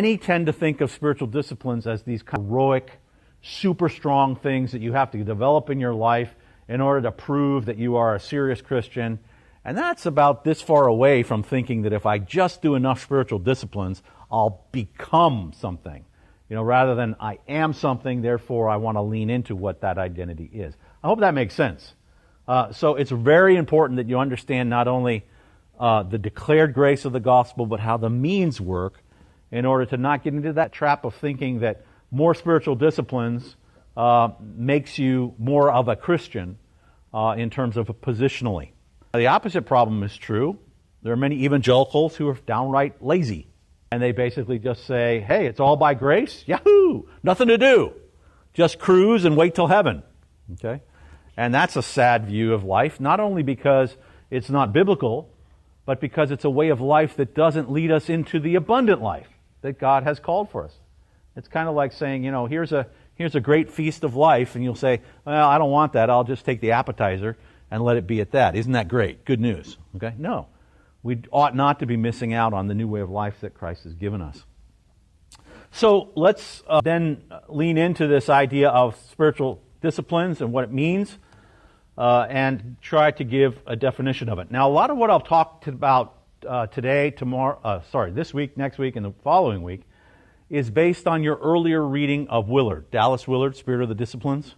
Many tend to think of spiritual disciplines as these kind of heroic, super strong things that you have to develop in your life in order to prove that you are a serious Christian. And that's about this far away from thinking that if I just do enough spiritual disciplines, I'll become something. Rather than I am something, therefore I want to lean into what that identity is. I hope that makes sense. So it's very important that you understand not only the declared grace of the gospel, but how the means work in order to not get into that trap of thinking that more spiritual disciplines makes you more of a Christian in terms of positionally. The opposite problem is true. There are many evangelicals who are downright lazy. And they basically just say, hey, it's all by grace. Yahoo! Nothing to do. Just cruise and wait till heaven. Okay? And that's a sad view of life, not only because it's not biblical, but because it's a way of life that doesn't lead us into the abundant life that God has called for us. It's kind of like saying, here's a great feast of life, and you'll say, well, I don't want that. I'll just take the appetizer and let it be at that. Isn't that great? Good news. Okay? No. We ought not to be missing out on the new way of life that Christ has given us. So let's then lean into this idea of spiritual disciplines and what it means, and try to give a definition of it. Now, a lot of what I'll talk about today, tomorrow, this week, next week, and the following week, is based on your earlier reading of Willard, Dallas Willard, Spirit of the Disciplines,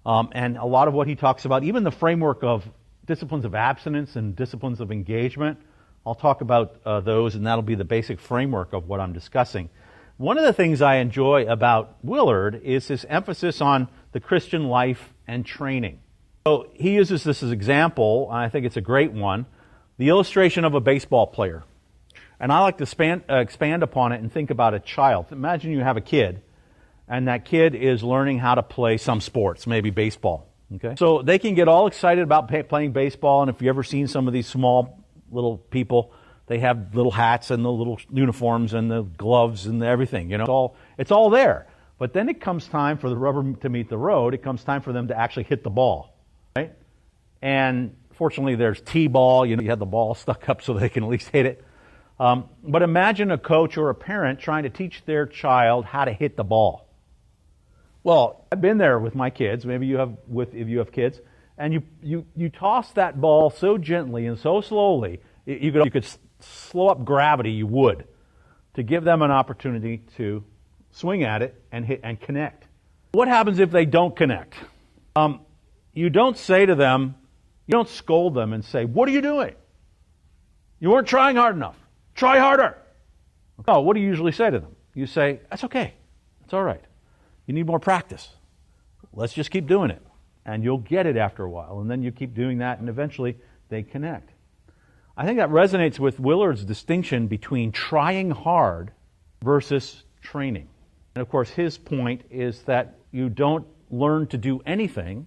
and a lot of what he talks about, even the framework of disciplines of abstinence and disciplines of engagement. I'll talk about those, and that'll be the basic framework of what I'm discussing. One of the things I enjoy about Willard is his emphasis on the Christian life and training. So he uses this as an example, and I think it's a great one, the illustration of a baseball player. And I like to expand upon it and think about a child. Imagine you have a kid, and that kid is learning how to play some sports, maybe baseball. Okay? So they can get all excited about playing baseball, and if you've ever seen some of these small little people, they have little hats and the little uniforms and the gloves and everything, it's all there. But then it comes time for the rubber to meet the road. It comes time for them to actually hit the ball, right? And fortunately there's T-ball, you have the ball stuck up so they can at least hit it. But imagine a coach or a parent trying to teach their child how to hit the ball. Well, I've been there with my kids, maybe you have if you have kids, and you toss that ball so gently and so slowly, you could slow up gravity, you would, to give them an opportunity to swing at it and hit and connect. What happens if they don't connect? You don't say to them, you don't scold them and say, what are you doing? You weren't trying hard enough. Try harder. No, what do you usually say to them? You say, that's okay. It's all right. You need more practice. Let's just keep doing it. And you'll get it after a while. And then you keep doing that, and eventually they connect. I think that resonates with Willard's distinction between trying hard versus training. And of course, his point is that you don't learn to do anything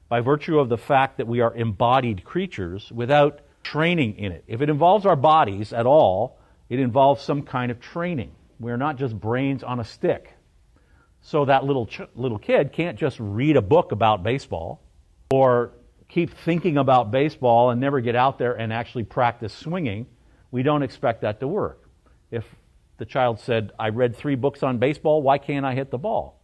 by virtue of the fact that we are embodied creatures without training in it. If it involves our bodies at all, it involves some kind of training. We're not just brains on a stick. So that little kid can't just read a book about baseball or keep thinking about baseball and never get out there and actually practice swinging. We don't expect that to work. If the child said, I read 3 books on baseball, why can't I hit the ball?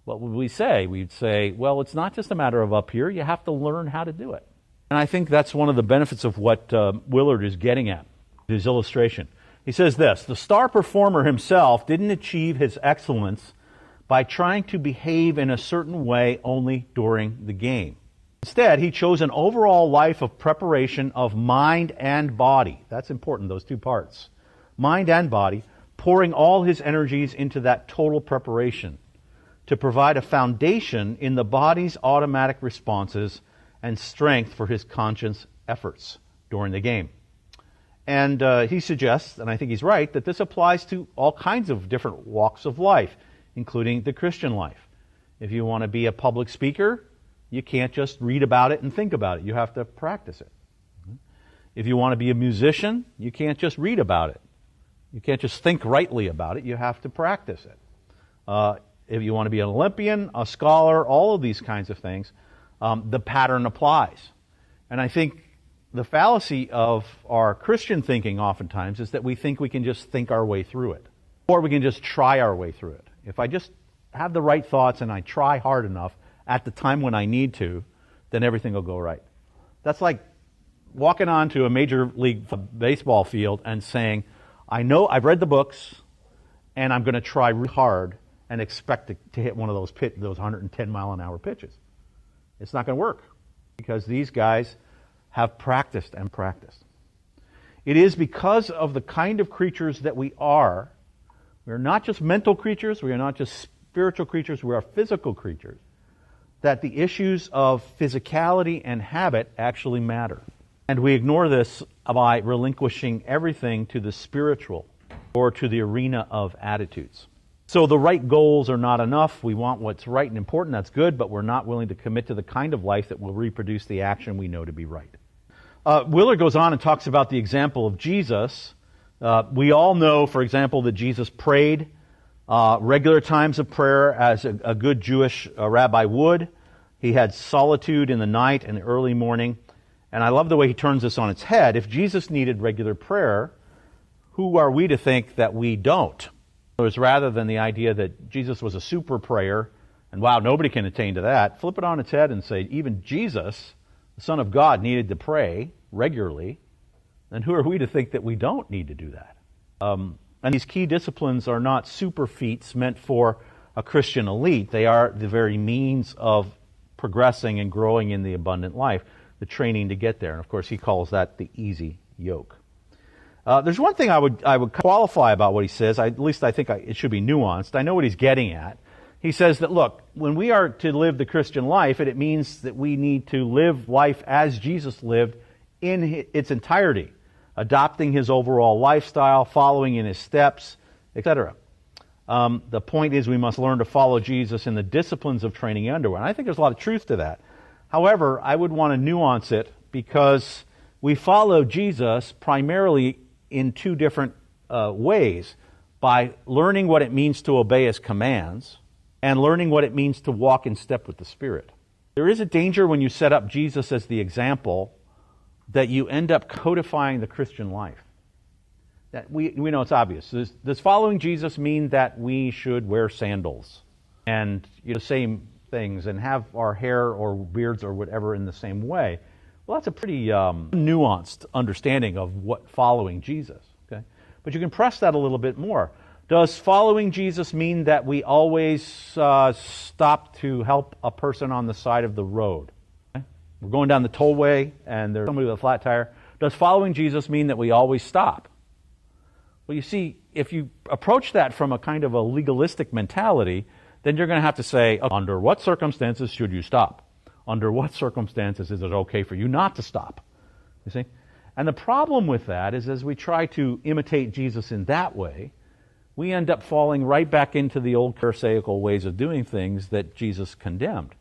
What would we say? We'd say, well, it's not just a matter of up here. You have to learn how to do it. And I think that's one of the benefits of what Willard is getting at, his illustration. He says this, the star performer himself didn't achieve his excellence by trying to behave in a certain way only during the game. Instead, he chose an overall life of preparation of mind and body. That's important, those 2 parts. Mind and body, pouring all his energies into that total preparation to provide a foundation in the body's automatic responses and strength for his conscious efforts during the game. And he suggests, and I think he's right, that this applies to all kinds of different walks of life, including the Christian life. If you want to be a public speaker, you can't just read about it and think about it. You have to practice it. If you want to be a musician, you can't just read about it. You can't just think rightly about it. You have to practice it. If you want to be an Olympian, a scholar, all of these kinds of things, the pattern applies. And I think the fallacy of our Christian thinking oftentimes is that we think we can just think our way through it. or we can just try our way through it. If I just have the right thoughts and I try hard enough at the time when I need to, then everything will go right. That's like walking onto a major league baseball field and saying, I know I've read the books and I'm going to try really hard and expect to hit one of those 110 mile an hour pitches. It's not going to work because these guys have practiced and practiced. It is because of the kind of creatures that we are. We are not just mental creatures, we are not just spiritual creatures, we are physical creatures, that the issues of physicality and habit actually matter. And we ignore this by relinquishing everything to the spiritual or to the arena of attitudes. So the right goals are not enough. We want what's right and important, that's good, but we're not willing to commit to the kind of life that will reproduce the action we know to be right. Willard goes on and talks about the example of Jesus. We all know, for example, that Jesus prayed regular times of prayer as a good Jewish rabbi would. He had solitude in the night and the early morning. And I love the way he turns this on its head. If Jesus needed regular prayer, who are we to think that we don't? It was rather than the idea that Jesus was a super prayer, and wow, nobody can attain to that, flip it on its head and say, even Jesus, the Son of God, needed to pray regularly, then who are we to think that we don't need to do that? And these key disciplines are not super feats meant for a Christian elite. They are the very means of progressing and growing in the abundant life, the training to get there. And of course, he calls that the easy yoke. There's one thing I would qualify about what he says. At least I think it should be nuanced. I know what he's getting at. He says that, look, when we are to live the Christian life, it means that we need to live life as Jesus lived in its entirety, adopting his overall lifestyle, following in his steps, etc. The point is we must learn to follow Jesus in the disciplines of training under. And I think there's a lot of truth to that. However, I would want to nuance it because we follow Jesus primarily in two different ways. By learning what it means to obey his commands and learning what it means to walk in step with the Spirit. There is a danger when you set up Jesus as the example that you end up codifying the Christian life. That we know it's obvious. Does following Jesus mean that we should wear sandals and same things and have our hair or beards or whatever in the same way? Well, that's a pretty nuanced understanding of what following Jesus. Okay, but you can press that a little bit more. Does following Jesus mean that we always stop to help a person on the side of the road? Okay? We're going down the tollway and there's somebody with a flat tire. Does following Jesus mean that we always stop? Well, you see, if you approach that from a kind of a legalistic mentality, then you're going to have to say, under what circumstances should you stop? Under what circumstances is it okay for you not to stop? You see? And the problem with that is as we try to imitate Jesus in that way, we end up falling right back into the old pharisaical ways of doing things that Jesus condemned.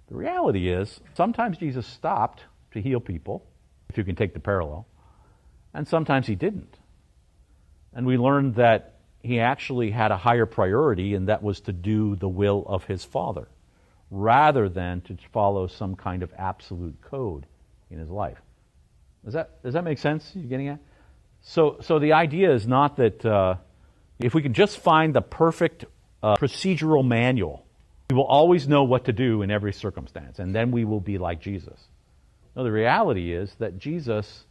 The reality is, sometimes Jesus stopped to heal people, if you can take the parallel, and sometimes he didn't. And we learned that he actually had a higher priority, and that was to do the will of his Father, rather than to follow some kind of absolute code in his life. Does that make sense? You getting at? So the idea is not that if we can just find the perfect procedural manual, we will always know what to do in every circumstance, and then we will be like Jesus. No, the reality is that Jesus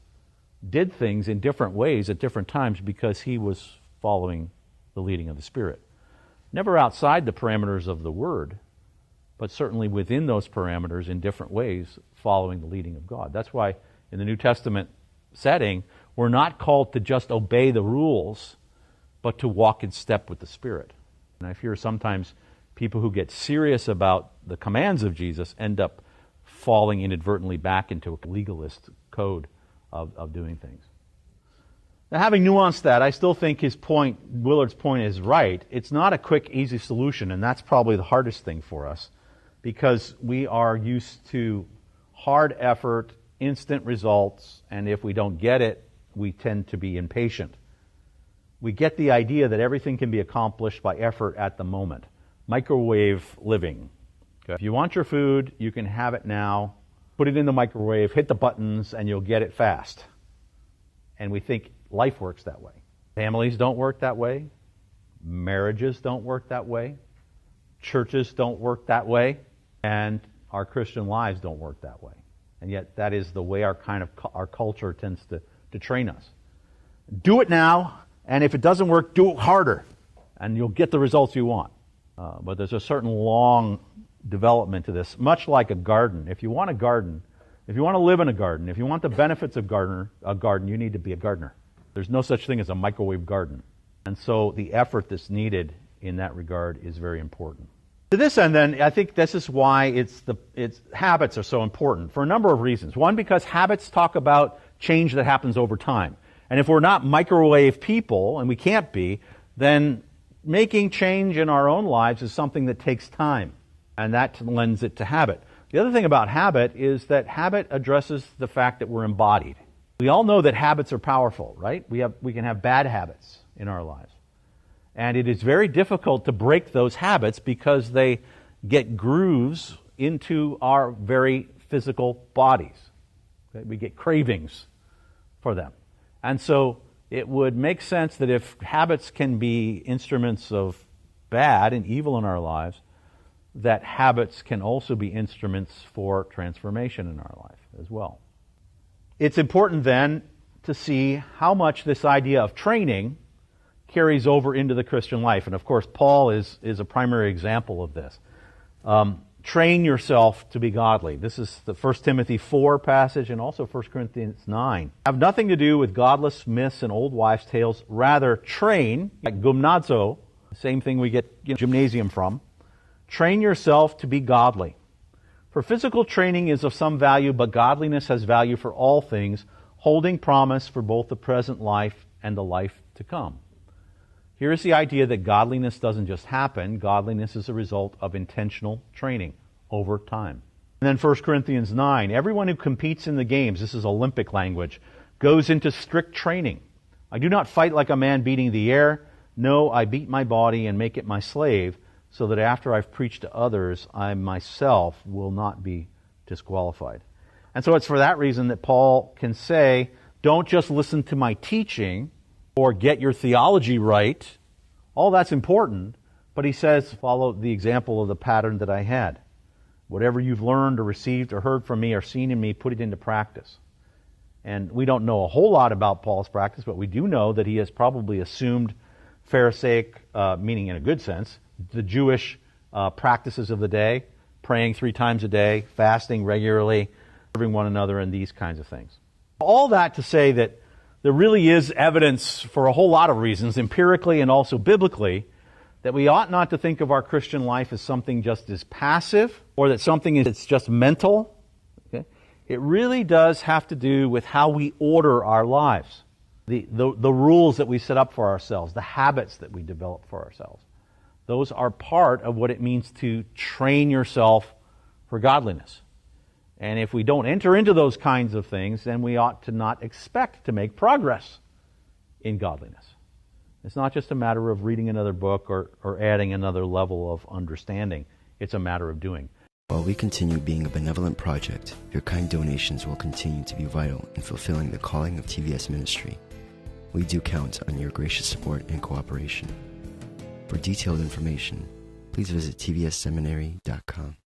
did things in different ways at different times because he was following the leading of the Spirit. Never outside the parameters of the Word, but certainly within those parameters in different ways following the leading of God. That's why in the New Testament setting, we're not called to just obey the rules, but to walk in step with the Spirit. And I fear sometimes people who get serious about the commands of Jesus end up falling inadvertently back into a legalist code of doing things. Now, having nuanced that, I still think Willard's point is right. It's not a quick, easy solution, and that's probably the hardest thing for us because we are used to hard effort, instant results, and if we don't get it, we tend to be impatient. We get the idea that everything can be accomplished by effort at the moment. Microwave living. Okay. If you want your food, you can have it now. Put it in the microwave, hit the buttons, and you'll get it fast. And we think life works that way. Families don't work that way. Marriages don't work that way. Churches don't work that way. And our Christian lives don't work that way. And yet that is the way our culture tends to train us. Do it now, and if it doesn't work, do it harder, and you'll get the results you want. But there's a certain long development to this, much like a garden. If you want a garden, if you want to live in a garden, if you want the benefits of a garden, you need to be a gardener. There's no such thing as a microwave garden. And so the effort that's needed in that regard is very important. To this end, then, I think this is why habits are so important for a number of reasons. One, because habits talk about change that happens over time. And if we're not microwave people, and we can't be, then making change in our own lives is something that takes time. And that lends it to habit. The other thing about habit is that habit addresses the fact that we're embodied. We all know that habits are powerful, right? We can have bad habits in our lives. And it is very difficult to break those habits because they get grooves into our very physical bodies. Okay? We get cravings for them. And so it would make sense that if habits can be instruments of bad and evil in our lives, that habits can also be instruments for transformation in our life as well. It's important then to see how much this idea of training carries over into the Christian life. And of course, Paul is a primary example of this. Train yourself to be godly. This is the 1 Timothy 4 passage and also 1 Corinthians 9. Have nothing to do with godless myths and old wives' tales. Rather, train, like gymnazo, the same thing we get gymnasium from. Train yourself to be godly. For physical training is of some value, but godliness has value for all things, holding promise for both the present life and the life to come. Here is the idea that godliness doesn't just happen. Godliness is a result of intentional training over time. And then 1 Corinthians 9, everyone who competes in the games, this is Olympic language, goes into strict training. I do not fight like a man beating the air. No, I beat my body and make it my slave, so that after I've preached to others, I myself will not be disqualified. And so it's for that reason that Paul can say, don't just listen to my teaching, or get your theology right. All that's important, but he says, follow the example of the pattern that I had. Whatever you've learned or received or heard from me or seen in me, put it into practice. And we don't know a whole lot about Paul's practice, but we do know that he has probably assumed Pharisaic, meaning in a good sense, the Jewish practices of the day, praying 3 times a day, fasting regularly, serving one another, and these kinds of things. All that to say that there really is evidence for a whole lot of reasons, empirically and also biblically, that we ought not to think of our Christian life as something just as passive or that something is just mental. Okay? It really does have to do with how we order our lives, the rules that we set up for ourselves, the habits that we develop for ourselves. Those are part of what it means to train yourself for godliness. And if we don't enter into those kinds of things, then we ought to not expect to make progress in godliness. It's not just a matter of reading another book or adding another level of understanding. It's a matter of doing. While we continue being a benevolent project, your kind donations will continue to be vital in fulfilling the calling of TVS ministry. We do count on your gracious support and cooperation. For detailed information, please visit tvsseminary.com.